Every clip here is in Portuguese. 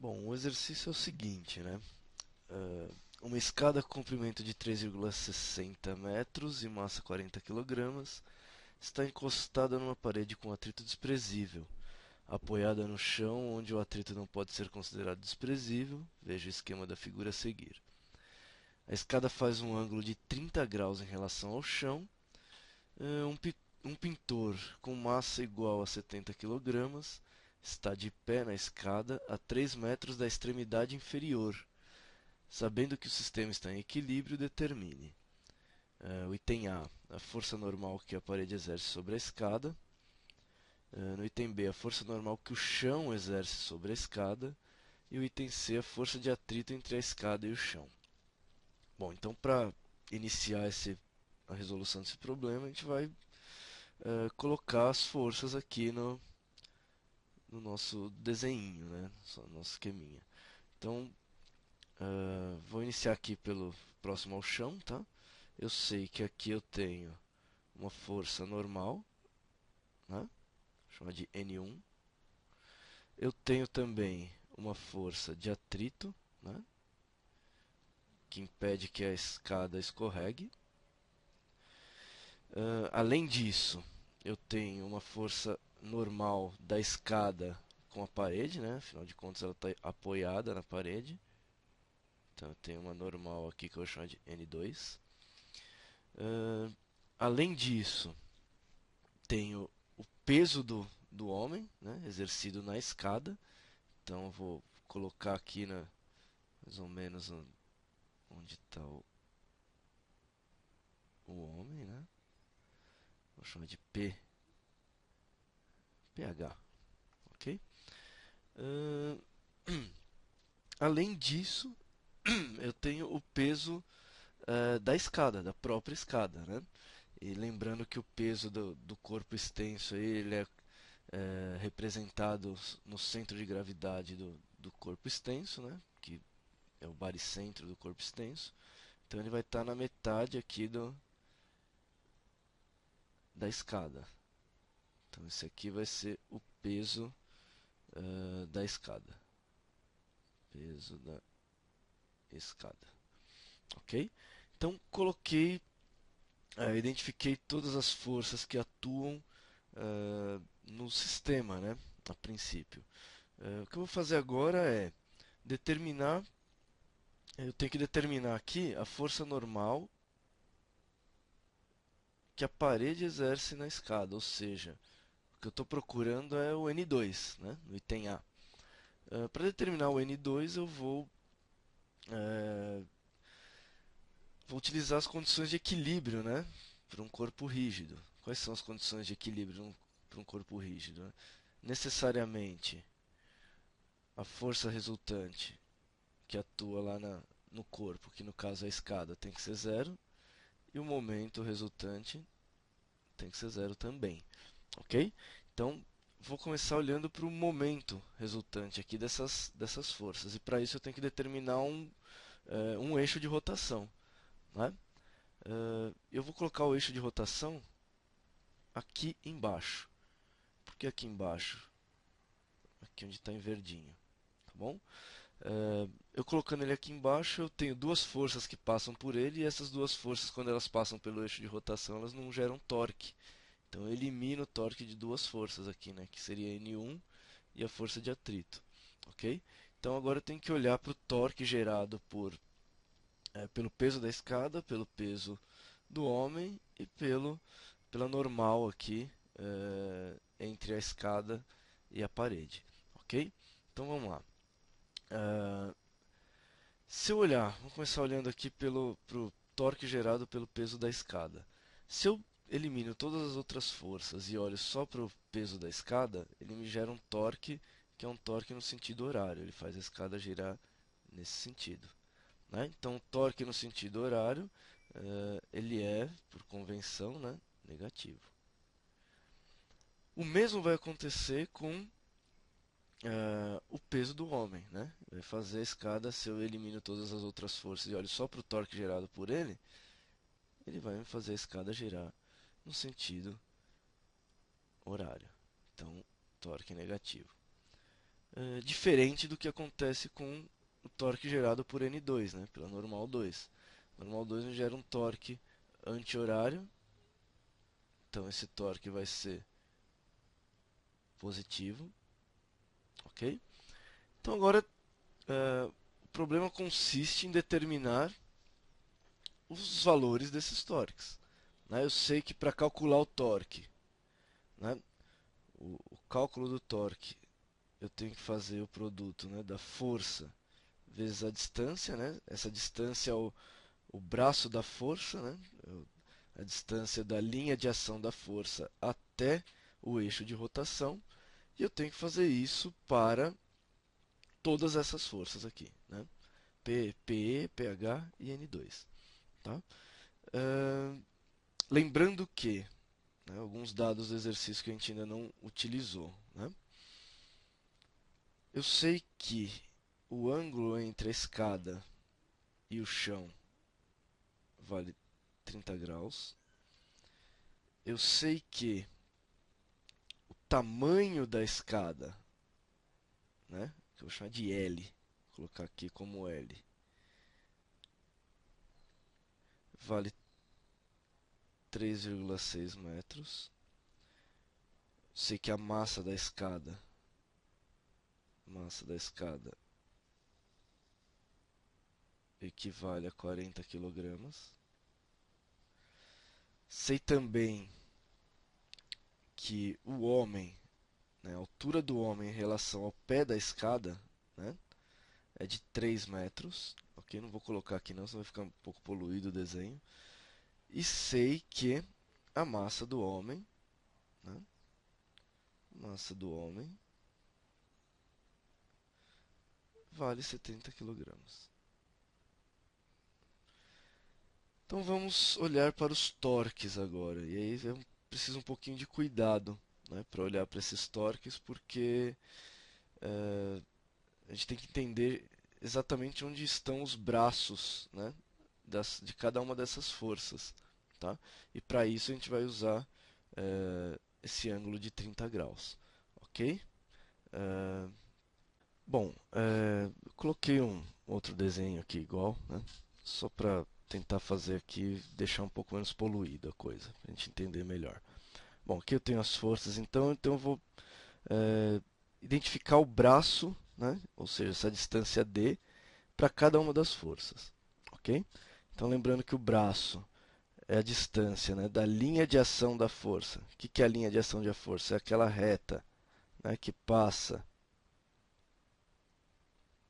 Bom, o exercício é o seguinte, né? Uma escada com comprimento de 3,60 metros e massa 40 kg está encostada numa parede com atrito desprezível, apoiada no chão onde o atrito não pode ser considerado desprezível. Veja o esquema da figura a seguir. A escada faz um ângulo de 30 graus em relação ao chão. Um pintor com massa igual a 70 kg está de pé na escada a 3 metros da extremidade inferior. Sabendo que o sistema está em equilíbrio, determine. O item A, a força normal que a parede exerce sobre a escada. No item B, a força normal que o chão exerce sobre a escada. E o item C, a força de atrito entre a escada e o chão. Bom, então para iniciar a resolução desse problema, a gente vai colocar as forças aqui no nosso desenho, né? No nosso esqueminha. Então, vou iniciar aqui pelo próximo ao chão, tá? Eu sei que aqui eu tenho uma força normal, né? Chamar de N1. Eu tenho também uma força de atrito, né? Que impede que a escada escorregue. Além disso, eu tenho uma força normal da escada com a parede, né? Afinal de contas, ela está apoiada na parede. Então, eu tenho uma normal aqui que eu vou chamar de N2. Além disso, tenho o peso do homem, né? Exercido na escada. Então, eu vou colocar aqui mais ou menos onde está o homem, né? Vou chamar de PH, ok? Uh, Além disso, eu tenho o peso da escada, da própria escada, né? E lembrando que o peso do corpo extenso aí, ele é representado no centro de gravidade do corpo extenso, né? Que é o baricentro do corpo extenso. Então ele vai estar na metade aqui da escada. Então esse aqui vai ser o peso da escada. Peso da escada. Ok? Então coloquei, identifiquei todas as forças que atuam no sistema, né? A princípio. O que eu vou fazer agora é determinar. Eu tenho que determinar aqui a força normal que a parede exerce na escada, ou seja, o que eu estou procurando é o N2, né? No item A. Para determinar o N2, eu uh, vou utilizar as condições de equilíbrio, né? Para um corpo rígido. Quais são as condições de equilíbrio para um corpo rígido? Né? Necessariamente, a força resultante que atua lá no corpo, que no caso é a escada, tem que ser zero, e o momento resultante tem que ser zero também, ok? Então, vou começar olhando para o momento resultante aqui dessas forças, e para isso eu tenho que determinar um eixo de rotação, né? Eu vou colocar o eixo de rotação aqui embaixo. Por que aqui embaixo? Aqui onde está em verdinho, tá bom? Eu colocando ele aqui embaixo, eu tenho duas forças que passam por ele, e essas duas forças, quando elas passam pelo eixo de rotação, elas não geram torque. Então eu elimino o torque de duas forças aqui, né, que seria N1 e a força de atrito. Ok? Então agora eu tenho que olhar para o torque gerado pelo peso da escada, pelo peso do homem e pela normal aqui entre a escada e a parede. Ok? Então vamos lá. Se eu olhar, vamos começar olhando aqui pro torque gerado pelo peso da escada. Se eu elimino todas as outras forças e olho só para o peso da escada, ele me gera um torque que é um torque no sentido horário. Ele faz a escada girar nesse sentido, né? Então, o torque no sentido horário, ele é, por convenção, né, negativo. O mesmo vai acontecer com o peso do homem, né? Vai fazer a escada, se eu elimino todas as outras forças e olho só para o torque gerado por ele, ele vai me fazer a escada girar no sentido horário. Então, torque negativo. diferente do que acontece com o torque gerado por N2, né, pela normal 2. Normal 2 gera um torque anti-horário, então esse torque vai ser positivo, ok? Então agora o problema consiste em determinar os valores desses torques. Né? Eu sei que para calcular o torque, né, o cálculo do torque, eu tenho que fazer o produto, né, da força vezes a distância, né? Essa distância é o braço da força, né? A distância da linha de ação da força até o eixo de rotação. E eu tenho que fazer isso para todas essas forças aqui, né? P, PE, PH e N2. Tá? Lembrando que, né, alguns dados do exercício que a gente ainda não utilizou. Né? Eu sei que o ângulo entre a escada e o chão vale 30 graus. Eu sei que o tamanho da escada, né, que eu vou chamar de L, vou colocar aqui como L, vale 3,6 metros. Sei que a massa da escada equivale a 40 quilogramas. Sei também que o homem, né, a altura do homem em relação ao pé da escada, né, é de 3 metros. Ok, não vou colocar aqui não, senão vai ficar um pouco poluído o desenho. E sei que a massa do homem, né, massa do homem vale 70 quilogramas. Então vamos olhar para os torques agora. E aí eu preciso um pouquinho de cuidado, né, para olhar para esses torques, porque a gente tem que entender exatamente onde estão os braços, né, de cada uma dessas forças. Tá? E para isso a gente vai usar esse ângulo de 30 graus. Ok? Bom, coloquei um outro desenho aqui igual, né? Só para tentar fazer aqui, deixar um pouco menos poluída a coisa, para a gente entender melhor. Bom, aqui eu tenho as forças, então eu vou identificar o braço, né? Ou seja, essa distância D, para cada uma das forças. Ok? Então lembrando que o braço é a distância, né, da linha de ação da força. O que é a linha de ação da força? É aquela reta, né, que passa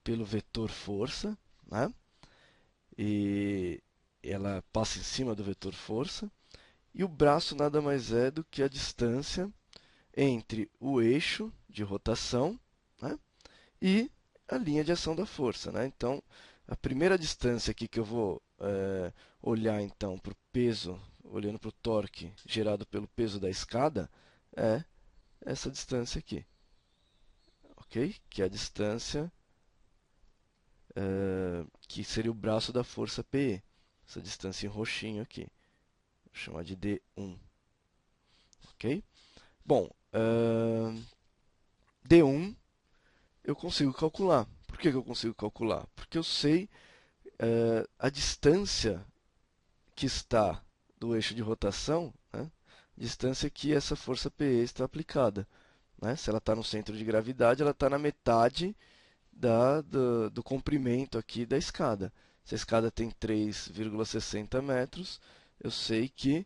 pelo vetor força, né? E ela passa em cima do vetor força. E o braço nada mais é do que a distância entre o eixo de rotação, né, e a linha de ação da força. Né? Então, a primeira distância aqui que eu vou olhar então para o peso, olhando para o torque gerado pelo peso da escada, é essa distância aqui, ok? Que é a distância que seria o braço da força PE. Essa distância em roxinho aqui. Vou chamar de D1. Ok? Bom, D1 eu consigo calcular. Por que eu consigo calcular? Porque eu sei a distância que está do eixo de rotação, né? Distância que essa força PE está aplicada. Né? Se ela está no centro de gravidade, ela está na metade do comprimento aqui da escada. Se a escada tem 3,60 metros, eu sei que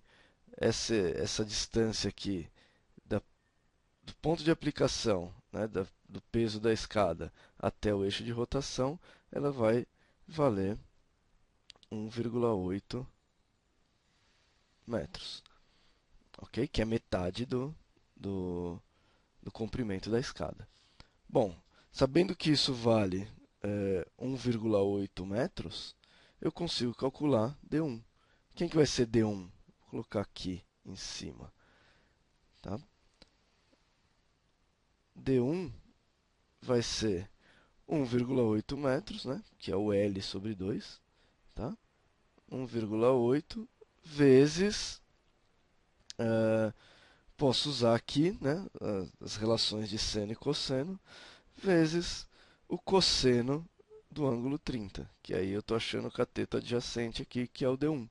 essa distância aqui do ponto de aplicação, né, do peso da escada até o eixo de rotação, ela vai valer 1,8 metros, ok? Que é metade do, do comprimento da escada. Bom, sabendo que isso vale 1,8 metros, eu consigo calcular D1. Quem que vai ser D1? Vou colocar aqui em cima. Tá? D1 vai ser 1,8 metros, né? Que é o L sobre 2. Tá? 1,8 vezes... posso usar aqui, né, as relações de seno e cosseno, vezes o cosseno do ângulo 30, que aí eu estou achando o cateto adjacente aqui, que é o D1,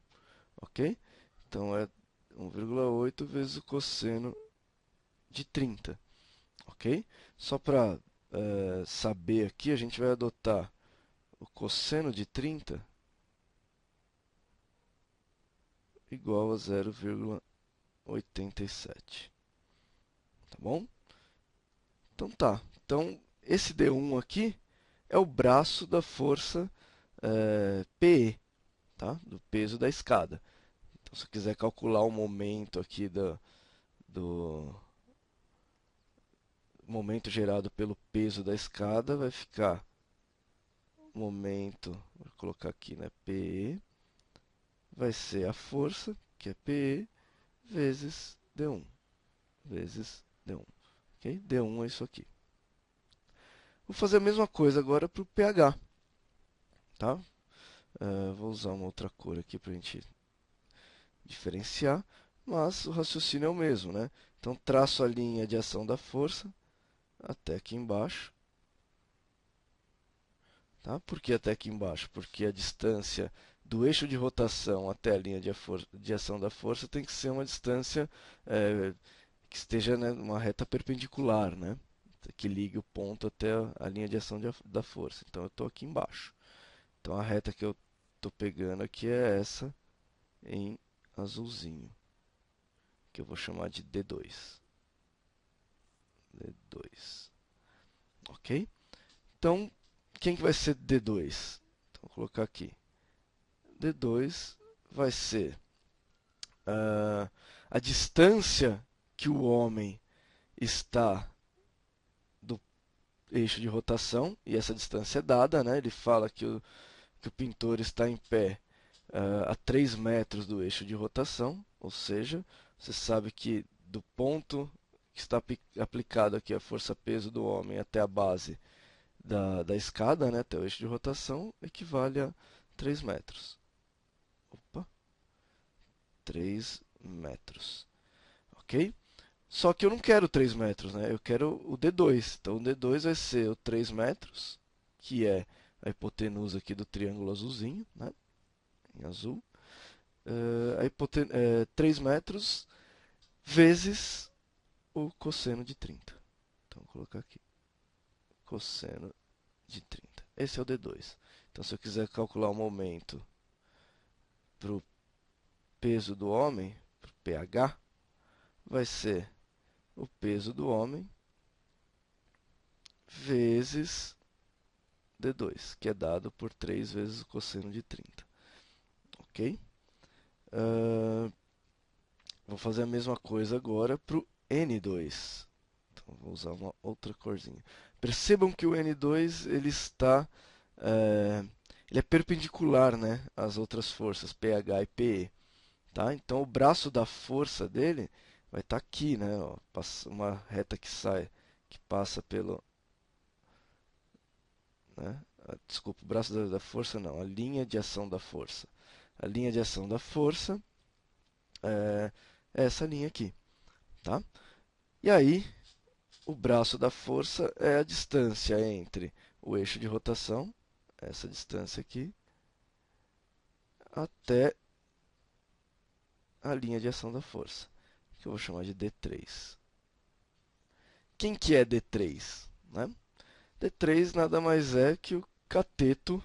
ok? Então é 1,8 vezes o cosseno de 30, ok? Só para saber aqui, a gente vai adotar o cosseno de 30 igual a 0,87, tá bom? Então tá. Então esse D1 aqui é o braço da força PE, tá? Do peso da escada. Então, se eu quiser calcular o momento aqui do momento gerado pelo peso da escada, vai ficar momento, vou colocar aqui, né, PE, vai ser a força, que é PE, vezes D1, vezes D1, ok? D1 é isso aqui. Vou fazer a mesma coisa agora para o pH, tá? Vou usar uma outra cor aqui para a gente diferenciar, mas o raciocínio é o mesmo, né? Então traço a linha de ação da força até aqui embaixo, tá? Por que até aqui embaixo? Porque a distância do eixo de rotação até a linha de ação da força tem que ser uma distância que esteja, né, uma reta perpendicular, né? Que ligue o ponto até a linha de ação da força. Então eu estou aqui embaixo. Então a reta que eu estou pegando aqui é essa em azulzinho, que eu vou chamar de D2. D2. Ok? Então, quem que vai ser D2? Então, vou colocar aqui. D2 vai ser a distância que o homem está do eixo de rotação, e essa distância é dada, né? Ele fala que o pintor está em pé a 3 metros do eixo de rotação, ou seja, você sabe que do ponto que está aplicado aqui a força-peso do homem até a base da escada, né, até o eixo de rotação, equivale a 3 metros. Opa, 3 metros, ok? Só que eu não quero 3 metros, né? Eu quero o D2. Então o D2 vai ser o 3 metros, que é a hipotenusa aqui do triângulo azulzinho, né? Em azul. 3 metros vezes o cosseno de 30. Então vou colocar aqui. Cosseno de 30. Esse é o D2. Então se eu quiser calcular o momento para o peso do homem, para o pH, vai ser o peso do homem vezes D2, que é dado por 3 vezes o cosseno de 30. Ok? Uh, vou fazer a mesma coisa agora para o N2. Então, vou usar uma outra corzinha. Percebam que o N2 ele está, ele é perpendicular, né, às outras forças, pH e PE. Tá? Então o braço da força dele vai estar aqui, né? Ó, uma reta que sai, que passa pelo, né? Desculpa, o braço da força não, a linha de ação da força. A linha de ação da força é essa linha aqui, tá? E aí, o braço da força é a distância entre o eixo de rotação, essa distância aqui, até a linha de ação da força, que eu vou chamar de D3. Quem que é D3? Né? D3 nada mais é que o cateto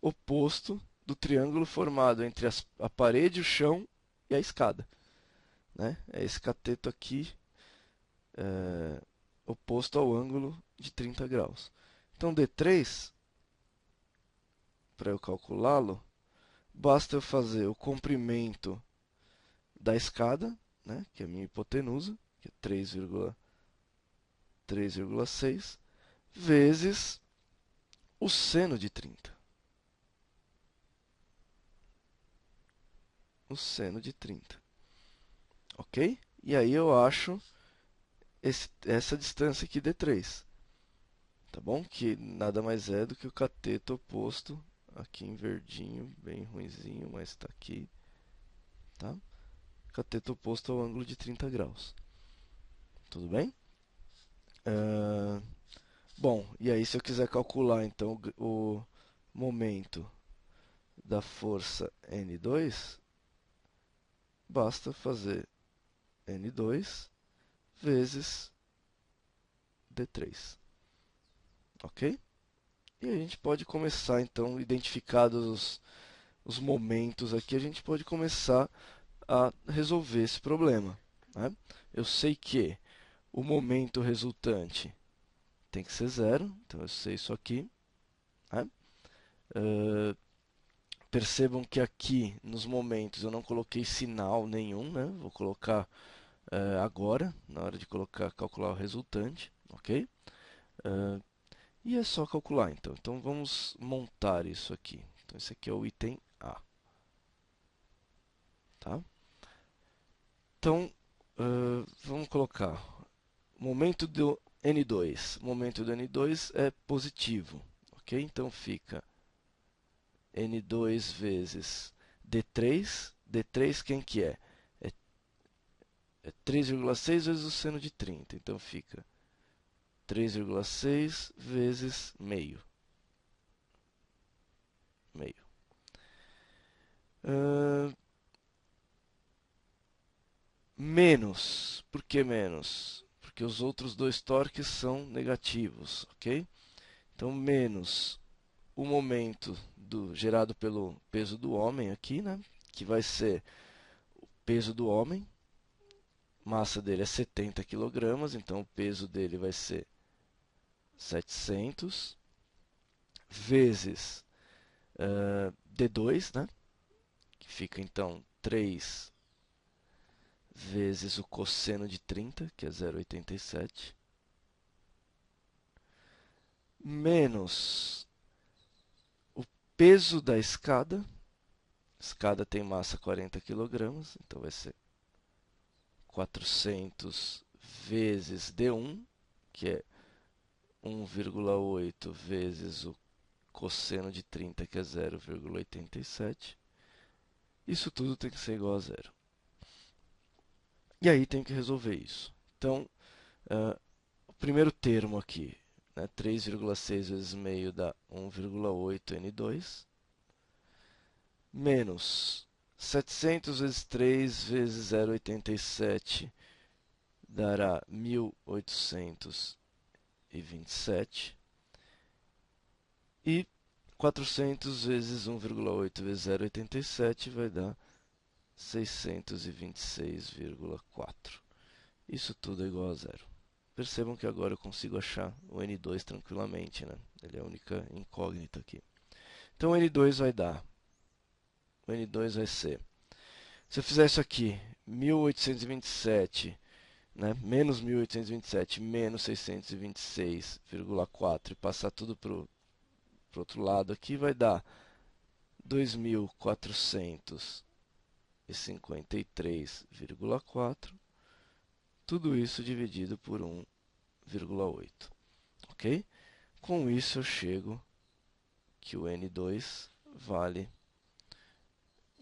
oposto do triângulo formado entre a parede, o chão e a escada. Né? É esse cateto aqui oposto ao ângulo de 30 graus. Então D3, para eu calculá-lo, basta eu fazer o comprimento da escada, né, que é a minha hipotenusa, que é 3,6, vezes o seno de 30. O seno de 30. Ok? E aí eu acho essa distância aqui D3. Tá bom? Que nada mais é do que o cateto oposto, aqui em verdinho, bem ruinzinho, mas está aqui. Tá? Cateto oposto ao ângulo de 30 graus. Tudo bem? Bom, e aí se eu quiser calcular então o momento da força N2, basta fazer N2 vezes D3, ok? E a gente pode começar então, identificados os momentos aqui, a gente pode começar a resolver esse problema, né? Eu sei que o momento resultante tem que ser zero, então eu sei isso aqui, né? Percebam que aqui nos momentos eu não coloquei sinal nenhum, né? Vou colocar agora, na hora de calcular o resultante, ok? Uh, e é só calcular então. Então vamos montar isso aqui. Então esse aqui é o item A, tá? Então vamos colocar momento do N2. O momento do N2 é positivo, ok? Então fica N2 vezes D3. D3 quem que é? É 3,6 vezes o seno de 30. Então fica 3,6 vezes meio. Meio. Menos. Por que menos? Porque os outros dois torques são negativos, ok? Então, menos o momento gerado pelo peso do homem aqui, né? Que vai ser o peso do homem. Massa dele é 70 kg, então o peso dele vai ser 700 vezes D2, né? Que fica então 3 vezes o cosseno de 30, que é 0,87, menos o peso da escada. A escada tem massa 40 kg, então vai ser 400 vezes D1, que é 1,8 vezes o cosseno de 30, que é 0,87. Isso tudo tem que ser igual a zero. E aí tem que resolver isso. Então, o primeiro termo aqui, né, 3,6 vezes meio dá 1,8 N2, menos 700 vezes 3 vezes 0,87 dará 1.827. E 400 vezes 1,8 vezes 0,87 vai dar 626,4. Isso tudo é igual a zero. Percebam que agora eu consigo achar o N2 tranquilamente, né? Ele é a única incógnita aqui. Então o N2 vai dar, o N2 vai ser, se eu fizer isso aqui, 1827, né? Menos 1827 menos 626,4 e passar tudo para o outro lado aqui, vai dar 2.453,4. Tudo isso dividido por 1,8. Ok? Com isso eu chego que o N2 vale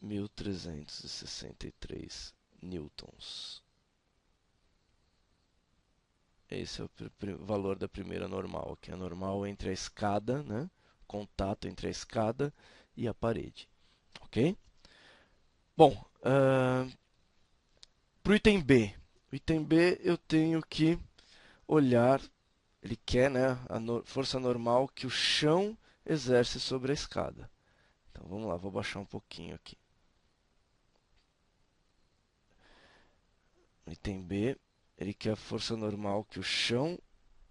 1.363 newtons. Esse é o valor da primeira normal, que é a normal entre a escada, né? Contato entre a escada e a parede. Ok? Bom, para o item B. O item B eu tenho que olhar, ele quer, né, a força normal que o chão exerce sobre a escada. Então vamos lá, vou baixar um pouquinho aqui. No item B, ele quer a força normal que o chão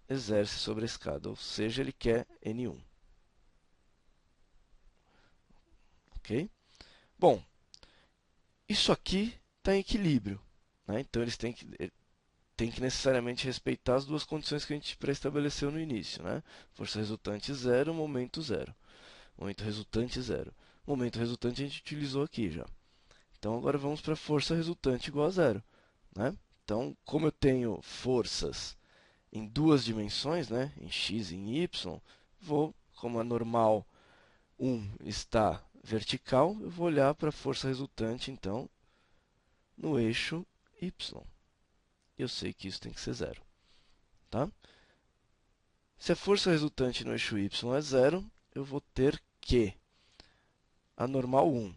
exerce sobre a escada, ou seja, ele quer N1. Ok? Bom, isso aqui está em equilíbrio, né? Então eles têm que necessariamente respeitar as duas condições que a gente pré-estabeleceu no início, né? Força resultante zero, momento zero. Momento resultante zero. Momento resultante a gente utilizou aqui já. Então agora vamos para força resultante igual a zero, né? Então, como eu tenho forças em duas dimensões, né, em x e em y, como a normal 1 está vertical, eu vou olhar para a força resultante, então, no eixo y. Eu sei que isso tem que ser zero, tá? Se a força resultante no eixo y é zero, eu vou ter que a normal 1,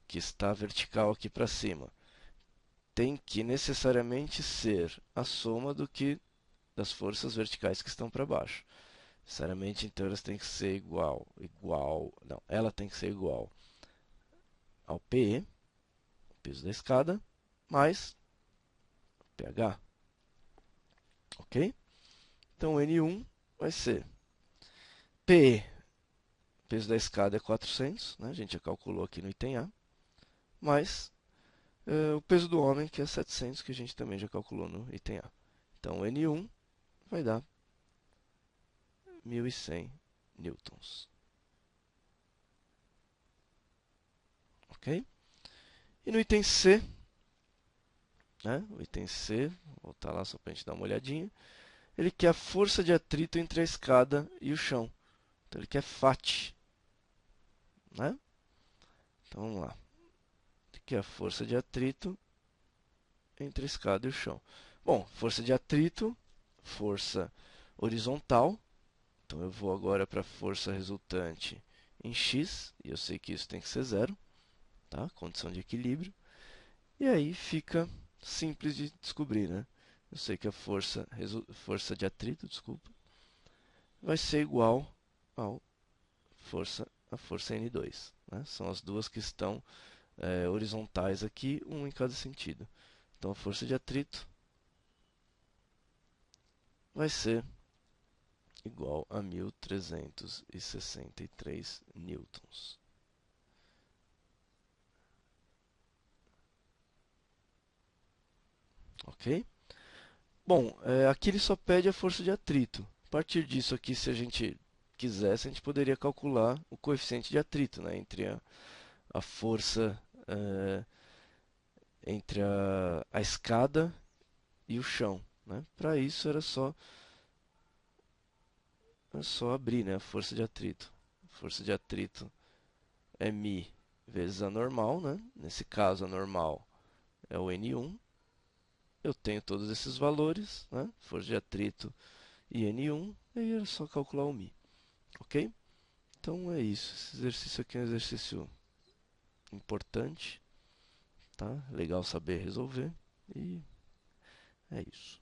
que está vertical aqui para cima, tem que necessariamente ser a soma das forças verticais que estão para baixo. Necessariamente, então, elas têm que ser não, ela tem que ser igual ao PE, o peso da escada, mais pH, ok? Então, N1 vai ser PE, peso da escada é 400, né? A gente já calculou aqui no item A, mais o peso do homem, que é 700, que a gente também já calculou no item A. Então, N1 vai dar 1.100 newtons. Ok? E no item C, né? O item C, vou voltar lá só para a gente dar uma olhadinha. Ele quer a força de atrito entre a escada e o chão. Então ele quer FAT. Né? Então vamos lá. Ele quer a força de atrito entre a escada e o chão. Bom, força de atrito, força horizontal. Então eu vou agora para a força resultante em x, e eu sei que isso tem que ser zero, tá? Condição de equilíbrio. E aí fica simples de descobrir, né? Eu sei que a força de atrito, desculpa, vai ser igual ao a força N2. Né? São as duas que estão horizontais aqui, um em cada sentido. Então a força de atrito vai ser igual a 1.363 newtons. Ok? Bom, aqui ele só pede a força de atrito. A partir disso aqui, se a gente quisesse, a gente poderia calcular o coeficiente de atrito, né, entre a força entre a escada e o chão. Né? Para isso era só abrir, né, a força de atrito. A força de atrito é μ vezes a normal, né? Nesse caso a normal é o N1. Eu tenho todos esses valores, né? Força de atrito e N1, e aí era só calcular o μ. Ok? Então é isso. Esse exercício aqui é um exercício importante, tá? Legal saber resolver, e é isso.